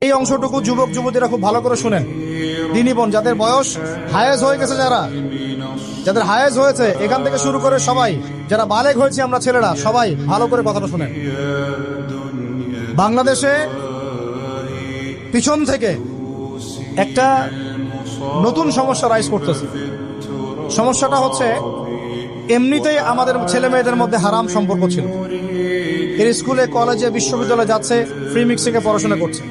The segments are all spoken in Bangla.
এই অংশটুকু যুবক যুবতীরা খুব ভালো করে শুনেন। দিনী বোন যাদের বয়স হায়েজ হয়ে গেছে, যাদের হায়েজ হয়েছে, এখান থেকে শুরু করে সবাই যারা বালেগ হয়েছে আমরা ছেলেরা, সবাই ভালো করে কথাটা শুনেন। বাংলাদেশে পিছন থেকে একটা নতুন সমস্যা রাইজ করতেছে। সমস্যাটা হচ্ছে, এমনিতেই আমাদের ছেলে মেয়েদের মধ্যে হারাম সম্পর্ক ছিল। এর স্কুলে কলেজে বিশ্ববিদ্যালয়ে যাচ্ছে, ফ্রি মিক্সিংয়ে পড়াশোনা করছে,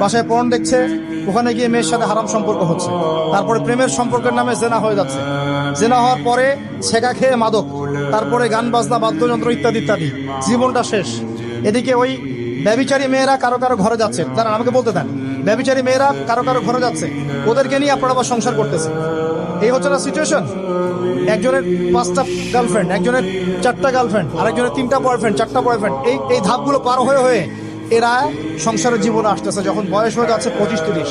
বাসায় পর্ন দেখছে, ওখানে গিয়ে মেয়ের সাথে হারাম সম্পর্ক হচ্ছে, তারপরে প্রেমের সম্পর্কের নামে জেনা হয়ে যাচ্ছে, জেনা হওয়ার পরে ছেঁকা খেয়ে মাদক, তারপরে গান বাজনা বাদ্যযন্ত্র ইত্যাদি ইত্যাদি, জীবনটা শেষ। এদিকে ওই ব্যভিচারী মেয়েরা কারো কারো ঘরে যাচ্ছে, তারা আমাকে বলতে দেন, ব্যভিচারী মেয়েরা কারো কারো ঘরে যাচ্ছে, ওদেরকে নিয়ে আপনারা আবার সংসার করতেছে। এই হচ্ছে না সিচুয়েশন। একজনের 5টা গার্লফ্রেন্ড, একজনের 4টা গার্লফ্রেন্ড, আরেকজনের 3টা বয়ফ্রেন্ড, 4টা বয়ফ্রেন্ড। এই ধাপগুলো পার হয়ে হয়ে এরা সংসারের জীবনে আসতেছে যখন বয়স হয়ে যাচ্ছে 25-30।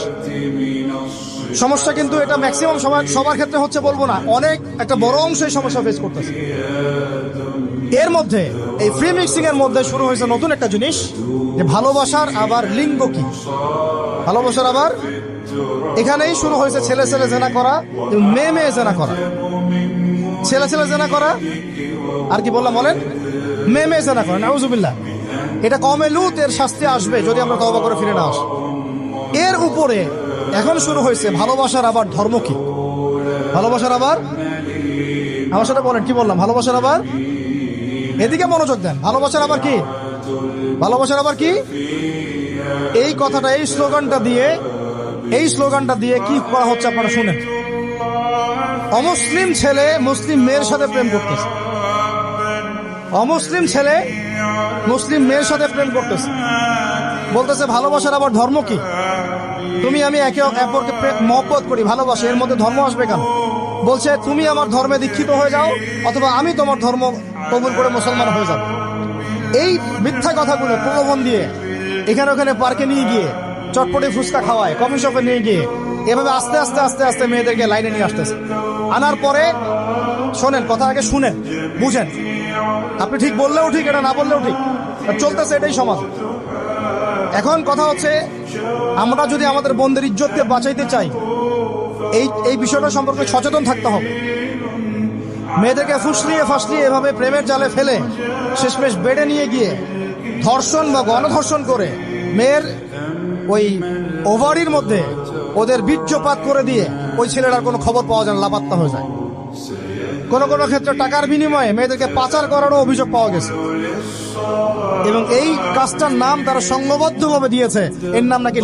সমস্যা কিন্তু এটা ম্যাক্সিমাম সবার ক্ষেত্রে হচ্ছে বলবো না, অনেক একটা বড় অংশ এই সমস্যা ফেস করতেছে। এর মধ্যে এই ফ্রি মিক্সিং এর মধ্যে শুরু হয়েছে নতুন একটা জিনিস, যে ভালোবাসার আবার লিঙ্গ কি, ভালোবাসার আবার এখানেই শুরু হয়েছে ছেলে ছেলে জেনা করা, মেয়ে মেয়ে জেনা করা, ছেলে ছেলে জেনা করা, আর কি বললাম বলেন, মেয়ে মেয়ে জেনা করা। নাউজুবিল্লাহ। এটা কমে লুত, এর শাস্তি আসবে যদি আমরা তওবা করে ফিরে না আসি। এর উপরে এখন শুরু হয়েছে ভালোবাসার আবার ধর্ম কি, ভালোবাসার আবার, আমার সাথে বলেন কি বললাম, ভালোবাসার আবার, এদিকে মনোযোগ দেন, ভালোবাসার আবার কি, ভালোবাসার আবার কি। এই কথাটা, এই স্লোগানটা দিয়ে কি করা হচ্ছে আপনারা শুনেন। অমুসলিম ছেলে মুসলিম মেয়ের সাথে প্রেম করতেছে, অমুসলিম ছেলে মুসলিম মেয়ের সাথে প্রেম করতেছে, বলতেছে ভালোবাসার আবার ধর্ম কি। তুমি আমি একে অপরকে মহব্বত করি, ভালোবাসি, এর মধ্যে ধর্ম আসবে কেন? বলছে তুমি আমার ধর্মে দীক্ষিত হয়ে যাও, অথবা আমি তোমার ধর্ম কবুল করে মুসলমান হয়ে যাব। এই মিথ্যা কথাগুলো প্রলোভন দিয়ে এখানে ওখানে পার্কে নিয়ে গিয়ে চটপটি ফুচকা খাওয়ায়, কফি শপে নিয়ে গিয়ে এভাবে আস্তে আস্তে আস্তে আস্তে মেয়েদেরকে লাইনে নিয়ে আসতেছে। আনার পরে শোনেন, কথা আগে শুনেন, বুঝেন। আপনি ঠিক বললেও ঠিক, এটা না বললেও ঠিক, চলতেছে, এটাই সমাজ। এখন কথা হচ্ছে, আমরা যদি আমাদের বোনদের ইজ্জতকে বাঁচাইতে চাই, এই বিষয়টা সম্পর্কে সচেতন থাকতে হবে। মেয়েদেরকে ফুসলিয়ে ফাসলিয়ে এভাবে প্রেমের জালে ফেলে শেষমেশ বেডে নিয়ে গিয়ে ধর্ষণ বা গণধর্ষণ করে মেয়ের ওই ওভারির মধ্যে ওদের বীর্যপাত করে দিয়ে ওই ছেলেটার কোনো খবর পাওয়া যায় না, লাপাত্তা হয়ে যায়। কোনো কোনো ক্ষেত্রে টাকার বিনিময়ে মেয়েদেরকে পাচার করারও অভিযোগ পাওয়া গেছে। এবং এই কাজটার নাম তারা সংঘবদ্ধভাবে দিয়েছে, এর নাম নাকি